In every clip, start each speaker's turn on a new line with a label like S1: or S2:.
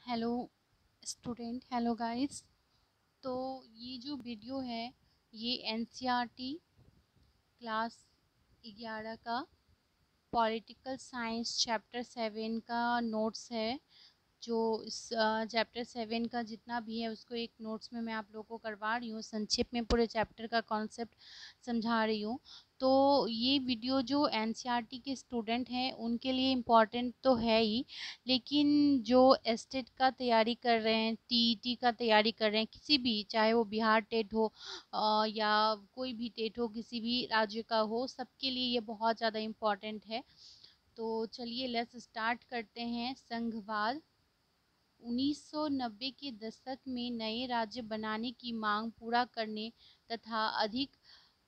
S1: Hello student, hello guys. तो ये जो वीडियो है ये एनसीईआरटी क्लास 11 का पॉलिटिकल साइंस चैप्टर 7 का नोट्स है। जो इस चैप्टर 7 का जितना भी है उसको एक नोट्स में मैं आप लोगों को करवा रही हूँ। संक्षेप में पूरे चैप्टर का कॉन्सेप्ट समझा रही हूँ। तो ये वीडियो जो एनसीईआरटी के स्टूडेंट हैं उनके लिए इम्पॉर्टेंट तो है ही, लेकिन जो एस्टेट का तैयारी कर रहे हैं, टीईटी का तैयारी कर रहे हैं, किसी भी, चाहे वो बिहार टेट हो या कोई भी टेट हो, किसी भी राज्य का हो, सबके लिए ये बहुत ज़्यादा इम्पॉर्टेंट है। तो चलिए लेट्स स्टार्ट करते हैं। संघवाद 1990 के दशक में नए राज्य बनाने की मांग पूरा करने तथा अधिक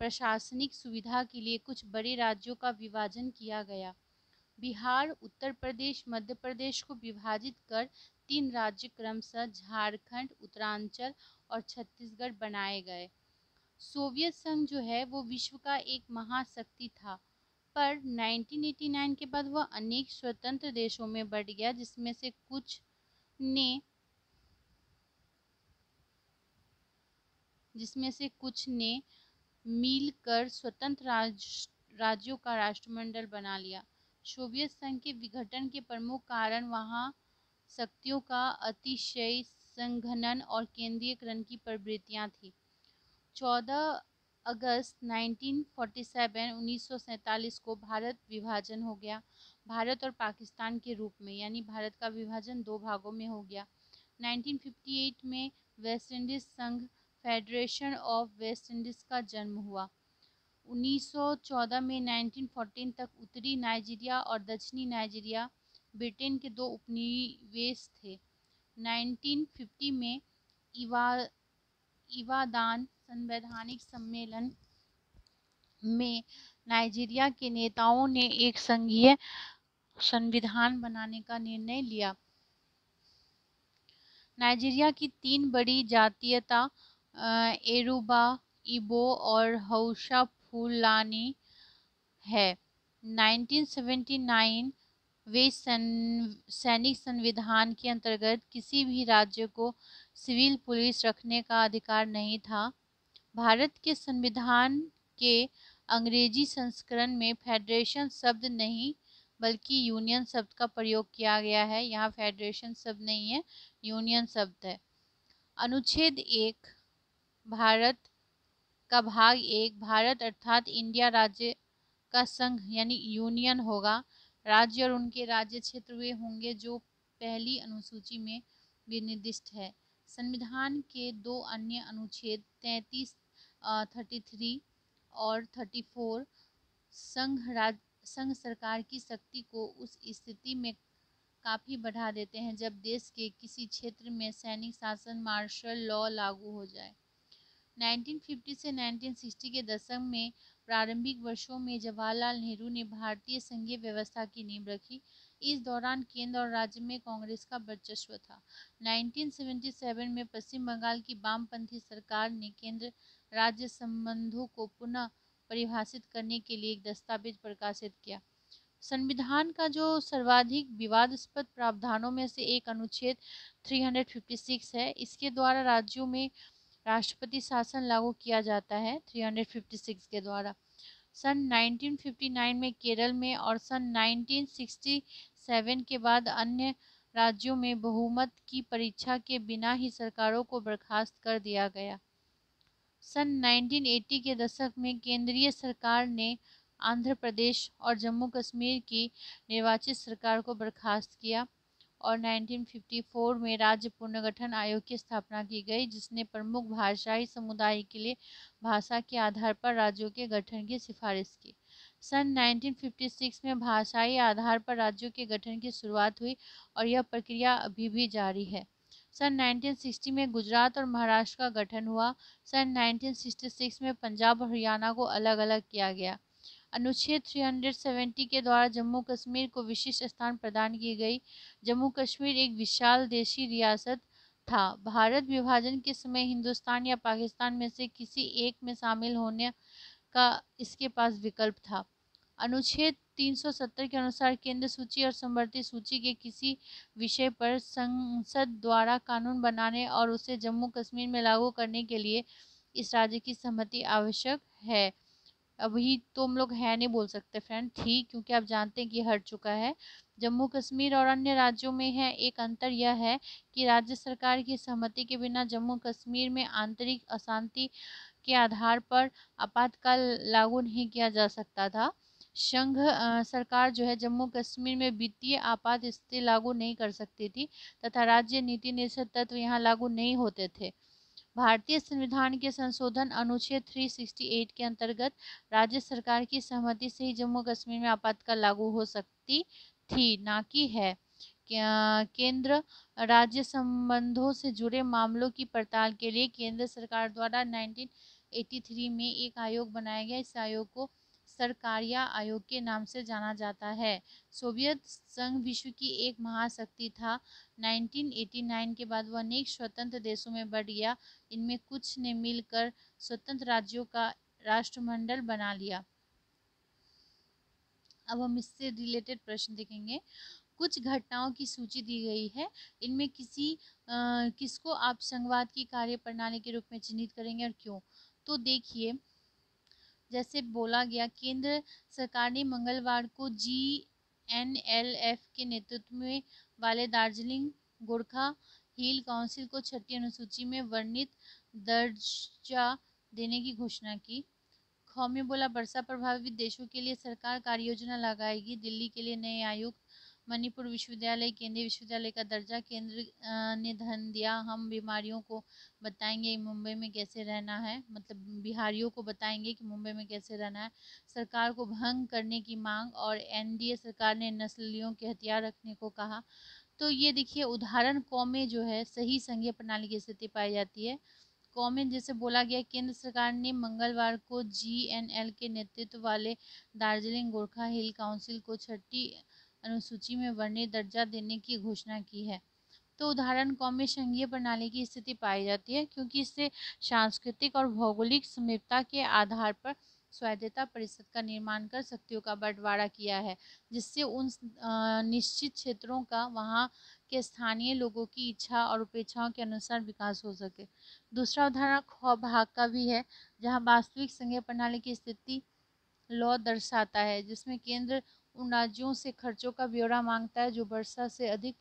S1: प्रशासनिक सुविधा के लिए कुछ बड़े राज्यों का विभाजन किया गया। बिहार, उत्तर प्रदेश, मध्य प्रदेश को विभाजित कर 3 राज्य क्रमशः झारखंड, उत्तरांचल और छत्तीसगढ़ बनाए गए। सोवियत संघ जो है वो विश्व का एक महाशक्ति था, पर 1989 के बाद वह अनेक स्वतंत्र देशों में बढ़ गया, जिसमें से कुछ ने मिलकर स्वतंत्र राज्यों का राष्ट्रमंडल बना लिया। सोवियत संघ के विघटन के प्रमुख कारण वहाँ शक्तियों का अतिशय संघनन और केंद्रीयकरण की प्रवृत्तियाँ थी। 14 अगस्त 1947 को भारत विभाजन हो गया। भारत और पाकिस्तान के रूप में, यानी भारत का विभाजन 2 भागों में हो गया। 1958 में वेस्ट इंडीज संघ, फेडरेशन ऑफ वेस्ट इंडीज का जन्म हुआ। 1914 में 1914 तक उत्तरी नाइजीरिया और दक्षिणी नाइजीरिया ब्रिटेन के 2 उपनिवेश थे। 1950 में इवादान संवैधानिक सम्मेलन में नाइजीरिया के नेताओं ने एक संघीय संविधान बनाने का निर्णय लिया। नाइजीरिया की 3 बड़ी जातीयता एरुबा, इबो और हौसा फुलानी है। 1979 वे सैनिक संविधान के अंतर्गत किसी भी राज्य को सिविल पुलिस रखने का अधिकार नहीं था। भारत के संविधान के अंग्रेजी संस्करण में फेडरेशन शब्द नहीं बल्कि यूनियन शब्द का प्रयोग किया गया है। यहाँ फेडरेशन शब्द नहीं है, यूनियन शब्द है। अनुच्छेद 1 भारत का भाग 1, भारत अर्थात इंडिया राज्य का संघ यानी यूनियन होगा। राज्य और उनके राज्य क्षेत्र वे होंगे जो पहली अनुसूची में विनिर्दिष्ट है। संविधान के 2 अन्य अनुच्छेद 33 और 34 संघ सरकार की शक्ति को उस स्थिति में काफ़ी बढ़ा देते हैं जब देश के किसी क्षेत्र में सैनिक शासन, मार्शल लॉ लागू हो जाए। 1950 से 1960 के दशक में प्रारंभिक वर्षों में जवाहरलाल नेहरू ने भारतीय संघीय व्यवस्था की नींव रखी। इस दौरान केंद्र और राज्य में कांग्रेस का वर्चस्व था। 1977 में पश्चिम बंगाल की वामपंथी सरकार ने केंद्र राज्य संबंधों को पुनः परिभाषित करने के लिए एक दस्तावेज प्रकाशित किया। संविधान का जो सर्वाधिक विवादास्पद प्रावधानों में से एक अनुच्छेद 356 है। इसके द्वारा राज्यों में राष्ट्रपति शासन लागू किया जाता है। 356 के द्वारा सन 1959 में केरल में और सन 1967 के बाद अन्य राज्यों में बहुमत की परीक्षा के बिना ही सरकारों को बर्खास्त कर दिया गया। सन 1980 के दशक में केंद्रीय सरकार ने आंध्र प्रदेश और जम्मू कश्मीर की निर्वाचित सरकार को बर्खास्त किया और 1954 में राज्य पुनर्गठन आयोग की स्थापना की गई, जिसने प्रमुख भाषाई समुदाय के लिए भाषा के आधार पर राज्यों के गठन की सिफारिश की। सन 1956 में भाषाई आधार पर राज्यों के गठन की शुरुआत हुई और यह प्रक्रिया अभी भी जारी है। सन 1960 में गुजरात और महाराष्ट्र का गठन हुआ। सन 1966 में पंजाब और हरियाणा को अलग अलग किया गया। अनुच्छेद 370 के द्वारा जम्मू कश्मीर को विशिष्ट स्थान प्रदान की गई। जम्मू कश्मीर एक विशाल देशी रियासत था। भारत विभाजन के समय हिंदुस्तान या पाकिस्तान में से किसी एक में शामिल होने का इसके पास विकल्प था। अनुच्छेद 370 के अनुसार केंद्र सूची और समवर्ती सूची के किसी विषय पर संसद द्वारा कानून बनाने और उसे जम्मू कश्मीर में लागू करने के लिए इस राज्य की सहमति आवश्यक है। अभी तो हम लोग है नहीं बोल सकते फ्रेंड, ठीक, क्योंकि आप जानते हैं कि हट चुका है। जम्मू कश्मीर और अन्य राज्यों में है एक अंतर यह है कि राज्य सरकार की सहमति के बिना जम्मू कश्मीर में आंतरिक अशांति के आधार पर आपातकाल लागू नहीं किया जा सकता था। संघ सरकार जो है जम्मू कश्मीर में वित्तीय आपात स्थिति लागू नहीं कर सकती थी तथा राज्य नीति निषेध तत्व यहाँ लागू नहीं होते थे। भारतीय संविधान के संशोधन अनुच्छेद 368 के अंतर्गत राज्य सरकार की सहमति से ही जम्मू कश्मीर में आपातकाल लागू हो सकती थी, ना कि है। केंद्र राज्य संबंधों से जुड़े मामलों की पड़ताल के लिए केंद्र सरकार द्वारा 1983 में एक आयोग बनाया गया। इस आयोग को सरकारिया आयोग के नाम से जाना जाता है। सोवियत संघ विश्व की एक महाशक्ति था। 1989 के बाद वह अनेक स्वतंत्र देशों में बढ़ गया। इनमें कुछ ने मिलकर स्वतंत्र राज्यों का राष्ट्रमंडल बना लिया। अब हम इससे रिलेटेड प्रश्न देखेंगे। कुछ घटनाओं की सूची दी गई है, इनमें किसको आप संघवाद की कार्य प्रणाली के रूप में चिन्हित करेंगे और क्यों? तो देखिए, जैसे बोला गया, केंद्र सरकार ने मंगलवार को GNLF के नेतृत्व में वाले दार्जिलिंग गोरखा हिल काउंसिल को छठी अनुसूची में वर्णित दर्जा देने की घोषणा की। ख में बोला, वर्षा प्रभावित देशों के लिए सरकार कार्य योजना लगाएगी। दिल्ली के लिए नए आयुक्त, मणिपुर विश्वविद्यालय केंद्रीय विश्वविद्यालय का दर्जा, केंद्र ने धन दिया। हम बीमारियों को बताएंगे मुंबई में कैसे रहना है, मतलब बिहारियों को बताएंगे कि मुंबई में कैसे रहना है। सरकार को भंग करने की मांग और NDA सरकार ने नस्लियों के हथियार रखने को कहा। तो ये देखिए, उदाहरण क में जो है सही संघीय प्रणाली की स्थिति पाई जाती है। क में जैसे बोला गया, केंद्र सरकार ने मंगलवार को GNL के नेतृत्व वाले दार्जिलिंग गोरखा हिल काउंसिल को छठी अनुसूची में वर्णित दर्जा देने की घोषणा की है। तो उदाहरण क में संघीय प्रणाली की स्थिति पाई जाती है, क्योंकि इससे सांस्कृतिक और भौगोलिक समीपता के आधार पर स्वायत्तता परिषद का निर्माण कर शक्तियों का बंटवारा किया है, जिससे उन निश्चित क्षेत्रों का वहाँ के स्थानीय लोगों की इच्छा और उपेक्षाओं के अनुसार विकास हो सके। दूसरा उदाहरण ख भाग का भी है, जहाँ वास्तविक संघीय प्रणाली की स्थिति लॉ दर्शाता है, जिसमें केंद्र उन राज्यों से खर्चों का ब्यौरा मांगता है जो वर्षा से अधिक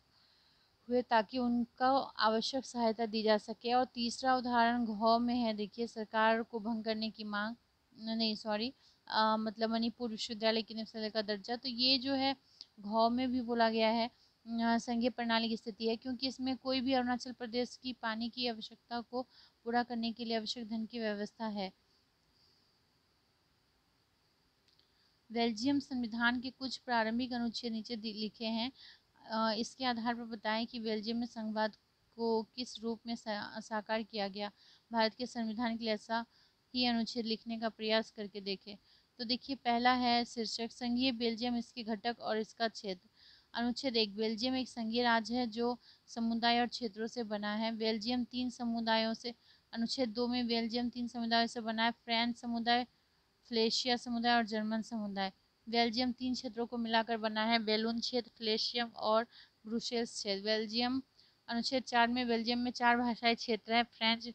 S1: हुए, ताकि उनको आवश्यक सहायता दी जा सके। और तीसरा उदाहरण घ में है, देखिए, सरकार को भंग करने की मांग, नहीं सॉरी, मतलब मणिपुर विश्वविद्यालय केंद्रीय विश्वविद्यालय का दर्जा। तो ये जो है घ में भी बोला गया है संघीय प्रणाली की स्थिति है, क्योंकि इसमें कोई भी अरुणाचल प्रदेश की पानी की आवश्यकता को पूरा करने के लिए आवश्यक धन की व्यवस्था है। बेल्जियम संविधान के कुछ प्रारंभिक अनुच्छेद नीचे लिखे हैं। इसके आधार पर बताएं कि बेल्जियम में संघवाद को किस रूप में साकार किया गया। भारत के संविधान के लिए ऐसा ही अनुच्छेद लिखने का प्रयास करके देखें। तो देखिए, पहला है शीर्षक, संघीय बेल्जियम, इसके घटक और इसका क्षेत्र। अनुच्छेद 1, बेल्जियम एक संघीय राज्य है जो समुदाय और क्षेत्रों से बना है। बेल्जियम 3 समुदायों से। अनुच्छेद 2 में बेल्जियम 3 समुदायों से बना है, फ्रेंच समुदाय, फ्लेशिया समुदाय और जर्मन समुदाय। बेल्जियम 3 क्षेत्रों को मिलाकर बना है, बेलून क्षेत्र, फ्लेशियम और ब्रुसेल्स क्षेत्र। बेल्जियम अनुच्छेद 4 में बेल्जियम में 4 भाषाई क्षेत्र हैं, फ्रेंच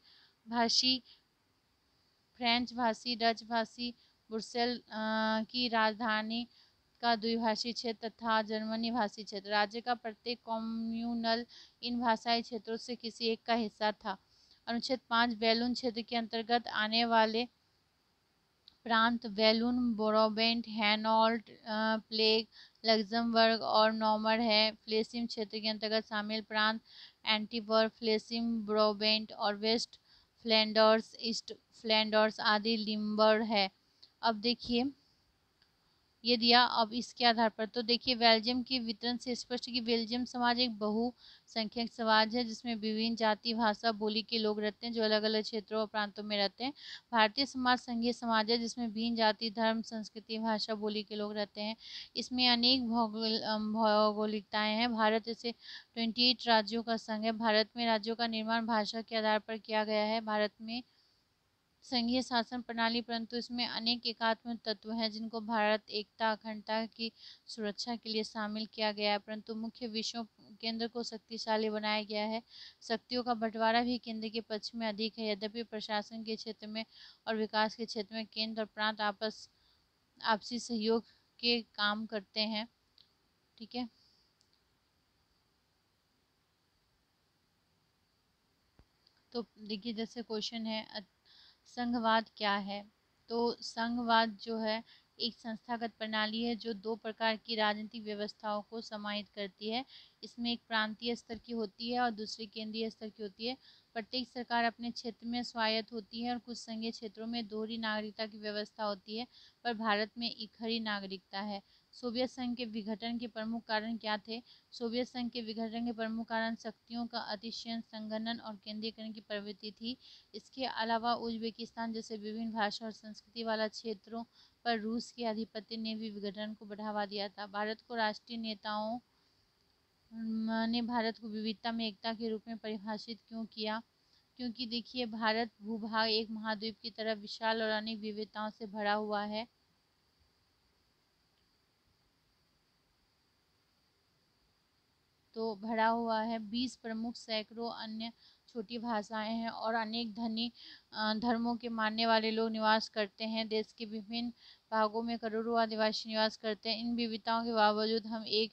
S1: भाषी, डच भाषी, ब्रुसेल की राजधानी का द्विभाषी क्षेत्र तथा जर्मनी भाषी क्षेत्र। राज्य का प्रत्येक कम्यूनल इन भाषाई क्षेत्रों से किसी एक का हिस्सा था। अनुच्छेद 5, बेलून क्षेत्र के अंतर्गत आने वाले प्रांत वेलून, ब्रोबेंट, हैनॉल्ट, प्लेग, लग्जमबर्ग और नॉमर है। फ्लेसिम क्षेत्र के अंतर्गत शामिल प्रांत एंटीवर्प, फ्लेसिम, ब्रोबेंट और वेस्ट फ्लैंडर्स, ईस्ट फ्लैंडर्स आदि लिम्बर है। अब देखिए, ये दिया। अब इसके आधार पर तो देखिए, बेल्जियम के वितरण से स्पष्ट कि बेल्जियम समाज एक बहुसंख्यक समाज है, जिसमें विभिन्न जाति, भाषा, बोली के लोग रहते हैं, जो अलग अलग क्षेत्रों और प्रांतों में रहते हैं। भारतीय समाज संघीय समाज है, जिसमें विभिन्न जाति, धर्म, संस्कृति, भाषा, बोली के लोग रहते हैं। इसमें अनेक भौगोलिकताएं हैं। भारत ऐसे 28 राज्यों का संघ है। भारत में राज्यों का निर्माण भाषा के आधार पर किया गया है। भारत में संघीय शासन प्रणाली, परंतु इसमें अनेक एकात्म तत्व हैं जिनको भारत एकता अखंडता की सुरक्षा के लिए शामिल किया गया है, परंतु मुख्य विषयों केंद्र को शक्तिशाली बनाया गया है। शक्तियों का बंटवारा भी केंद्र के पक्ष में अधिक है। यद्यपि प्रशासन के क्षेत्र में और विकास के क्षेत्र में केंद्र और प्रांत आपसी सहयोग के काम करते हैं। ठीक है, तो देखिए जैसे क्वेश्चन है संघवाद क्या है। तो संघवाद जो है एक संस्थागत प्रणाली है जो दो प्रकार की राजनीतिक व्यवस्थाओं को समाहित करती है। इसमें एक प्रांतीय स्तर की होती है और दूसरी केंद्रीय स्तर की होती है। प्रत्येक सरकार अपने क्षेत्र में स्वायत्त होती है और कुछ संघीय क्षेत्रों में दोहरी नागरिकता की व्यवस्था होती है, पर भारत में इकहरी नागरिकता है। सोवियत संघ के विघटन के प्रमुख कारण क्या थे। सोवियत संघ के विघटन के प्रमुख कारण शक्तियों का अतिशय संघनन और केंद्रीकरण की प्रवृत्ति थी। इसके अलावा उज्बेकिस्तान जैसे विभिन्न भाषा और संस्कृति वाला क्षेत्रों पर रूस के आधिपत्य ने भी विघटन को बढ़ावा दिया था। भारत को राष्ट्रीय नेताओं ने भारत को विविधता में एकता के रूप में परिभाषित क्यों किया। क्योंकि देखिए भारत भूभाग एक महाद्वीप की तरह विशाल और अनेक विविधताओं से भरा हुआ है। तो भरा हुआ है 20 प्रमुख सैकड़ों अन्य छोटी भाषाएं हैं और अनेक धनी धर्मों के मानने वाले लोग निवास करते हैं। देश के विभिन्न भागों में करोड़ों आदिवासी निवास करते हैं। इन विविधताओं के बावजूद हम एक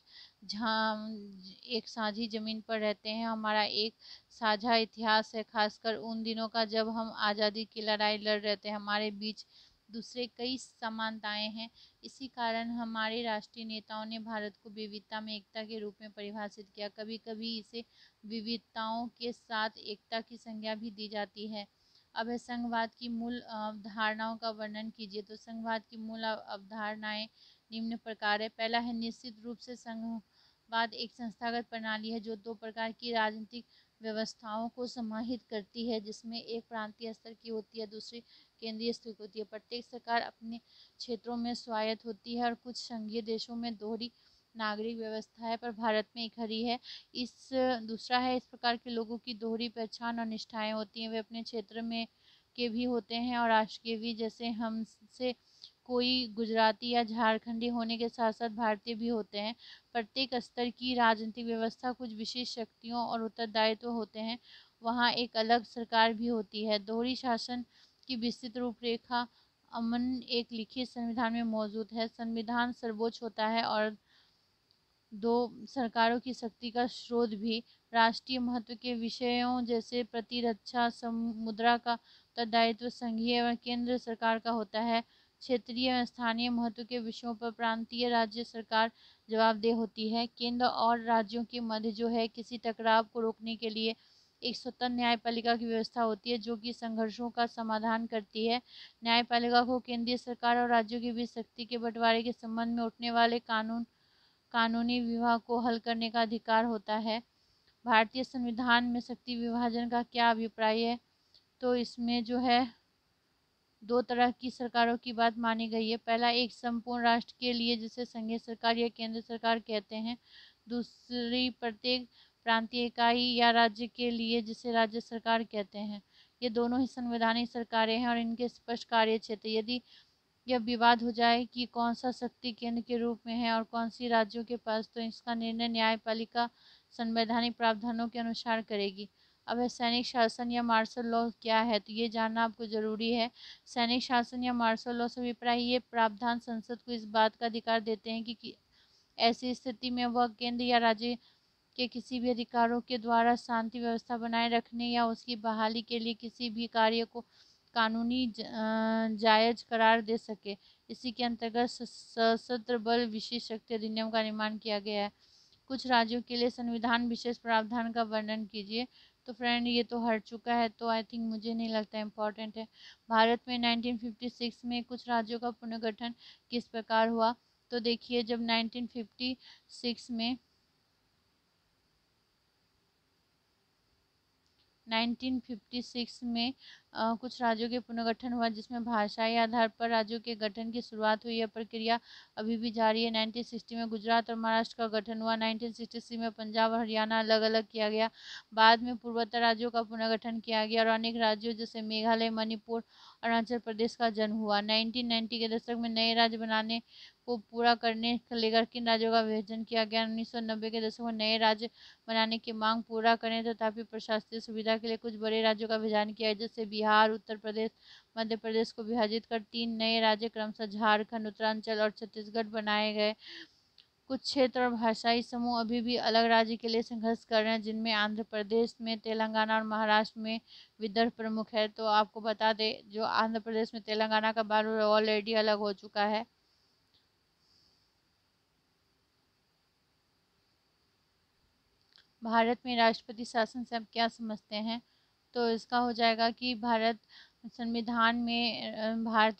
S1: साझी जमीन पर रहते हैं। हमारा एक साझा इतिहास है, खासकर उन दिनों का जब हम आज़ादी की लड़ाई लड़ रहे थे। हमारे बीच दूसरे कई समानताएं हैं। इसी कारण हमारे राष्ट्रीय नेताओं ने भारत को विविधता में एकता के रूप में परिभाषित किया। कभी कभी इसे विविधताओं के साथ एकता की संज्ञा भी दी जाती है। अब है संघवाद की मूल अवधारणाओं का वर्णन कीजिए। तो संघवाद की मूल अवधारणाएं निम्न प्रकार है। पहला है निश्चित रूप से संघवाद एक संस्थागत प्रणाली है जो दो प्रकार की राजनीतिक व्यवस्थाओं को समाहित करती है, जिसमें एक प्रांतीय स्तर की होती है, दूसरी केंद्रीय स्तर की होती है। प्रत्येक सरकार अपने क्षेत्रों में स्वायत्त होती है और कुछ संघीय देशों में दोहरी नागरिक व्यवस्था है, पर भारत में इकहरी है। इस दूसरा है इस प्रकार के लोगों की दोहरी पहचान और निष्ठाएं होती हैं। वे अपने क्षेत्र में के भी होते हैं और राष्ट्र के भी। जैसे हमसे कोई गुजराती या झारखंडी होने के साथ साथ भारतीय भी होते हैं। प्रत्येक स्तर की राजनीतिक व्यवस्था कुछ विशेष शक्तियों और उत्तरदायित्व होते हैं। वहाँ एक अलग सरकार भी होती है। दोहरी शासन की विस्तृत रूपरेखा अमन एक लिखित संविधान में मौजूद है। संविधान सर्वोच्च होता है और दो सरकारों की शक्ति का स्रोत भी। राष्ट्रीय महत्व के विषयों जैसे प्रतिरक्षा मुद्रा का उत्तरदायित्व संघीय एवं केंद्र सरकार का होता है। क्षेत्रीय एवं स्थानीय महत्व के विषयों पर प्रांतीय राज्य सरकार जवाबदेह होती है। केंद्र और राज्यों के मध्य जो है किसी टकराव को रोकने के लिए एक स्वतंत्र न्यायपालिका की व्यवस्था होती है जो कि संघर्षों का समाधान करती है। न्यायपालिका को केंद्रीय सरकार और राज्यों के बीच शक्ति के बंटवारे के संबंध में उठने वाले कानूनी विवाद को हल करने का अधिकार होता है। भारतीय संविधान में शक्ति विभाजन का क्या अभिप्राय है। तो इसमें जो है दो तरह की सरकारों की बात मानी गई है। पहला एक संपूर्ण राष्ट्र के लिए जिसे संघीय सरकार या केंद्र सरकार कहते हैं। दूसरी प्रत्येक प्रांतीय इकाई या राज्य के लिए जिसे राज्य सरकार कहते हैं। ये दोनों ही संवैधानिक सरकारें हैं और इनके स्पष्ट कार्य क्षेत्र। यदि यह विवाद हो जाए कि कौन सा शक्ति केंद्र के रूप में है और कौन सी राज्यों के पास, तो इसका निर्णय न्यायपालिका संवैधानिक प्रावधानों के अनुसार करेगी। अब है सैनिक शासन या मार्शल लॉ क्या है, तो ये जानना आपको जरूरी है। सैनिक शासन या मार्शल लॉ से अभिप्राय ये प्रावधान संसद को इस बात का अधिकार देते हैं कि ऐसी स्थिति में वह केंद्र या राज्य के किसी भी अधिकारों के द्वारा शांति व्यवस्था बनाए रखने या उसकी बहाली के लिए किसी भी कार्य को कानूनी जायज करार दे सके। इसी के अंतर्गत सशस्त्र बल विशेष शक्ति अधिनियम का निर्माण किया गया है। कुछ राज्यों के लिए संविधान विशेष प्रावधान का वर्णन कीजिए। तो फ्रेंड ये तो हट चुका है, तो आई थिंक मुझे नहीं लगता इम्पोर्टेंट है। भारत में 1956 में कुछ राज्यों का पुनर्गठन किस प्रकार हुआ। तो देखिए जब 1956 में 1956 में कुछ राज्यों के पुनर्गठन हुआ, जिसमें भाषाई आधार पर राज्यों के गठन की शुरुआत हुई। यह प्रक्रिया अभी भी जारी है। 1960 में गुजरात और महाराष्ट्र का गठन हुआ। 1963 में पंजाब और हरियाणा अलग अलग किया गया। बाद में पूर्वोत्तर राज्यों का पुनर्गठन किया गया और अनेक राज्यों जैसे मेघालय, मणिपुर, अरुणाचल प्रदेश का जन्म हुआ। 1990 के दशक में नए राज्य बनाने को पूरा करने को लेकर किन राज्यों का विभाजन किया गया? 1990 के दशक में नए राज्य बनाने की मांग पूरा करने तथापि प्रशासनिक सुविधा के लिए कुछ बड़े राज्यों का विभाजन किया, जैसे बिहार, उत्तर प्रदेश, मध्य प्रदेश को विभाजित कर 3 नए राज्य क्रमशः झारखंड, उत्तरांचल और छत्तीसगढ़ बनाए गए। कुछ क्षेत्र और भाषाई समूह अभी भी अलग राज्य के लिए संघर्ष कर रहे हैं, जिनमें आंध्र प्रदेश में तेलंगाना और महाराष्ट्र में विदर्भ प्रमुख है। तो आपको बता दें, जो आंध्र प्रदेश में तेलंगाना का बार्डर ऑलरेडी अलग हो चुका है। भारत में राष्ट्रपति शासन से आप क्या समझते हैं? तो इसका हो जाएगा कि भारतीय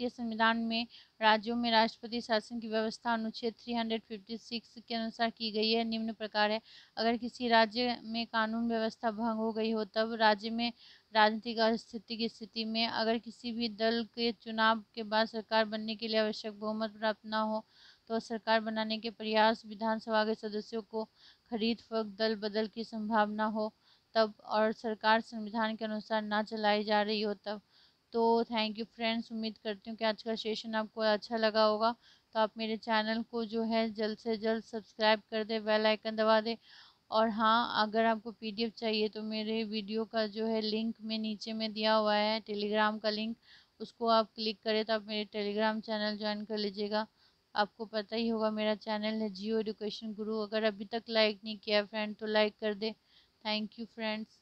S1: संविधान में राज्यों में राष्ट्रपति शासन की व्यवस्था अनुच्छेद 356 के अनुसार की गई है। निम्न प्रकार है: अगर किसी राज्य में कानून व्यवस्था भंग हो गई हो, तब राज्य में राजनीतिक अस्थिति की स्थिति में अगर किसी भी दल के चुनाव के बाद सरकार बनने के लिए आवश्यक बहुमत प्राप्त न हो, तो सरकार बनाने के प्रयास विधानसभा के सदस्यों को खरीद फरोख्त, दल बदल की संभावना हो तब, और सरकार संविधान के अनुसार ना चलाई जा रही हो तब। तो थैंक यू फ्रेंड्स, उम्मीद करती हूँ कि आज का सेशन आपको अच्छा लगा होगा। तो आप मेरे चैनल को जो है जल्द से जल्द सब्सक्राइब कर दें, बेल आइकन दबा दें। और हाँ, अगर आपको पीडीएफ चाहिए तो मेरे वीडियो का जो है लिंक में नीचे में दिया हुआ है, टेलीग्राम का लिंक, उसको आप क्लिक करें तो आप मेरे टेलीग्राम चैनल ज्वाइन कर लीजिएगा। आपको पता ही होगा मेरा चैनल है जियो एजुकेशन गुरु। अगर अभी तक लाइक नहीं किया फ्रेंड तो लाइक कर दे। Thank you friends.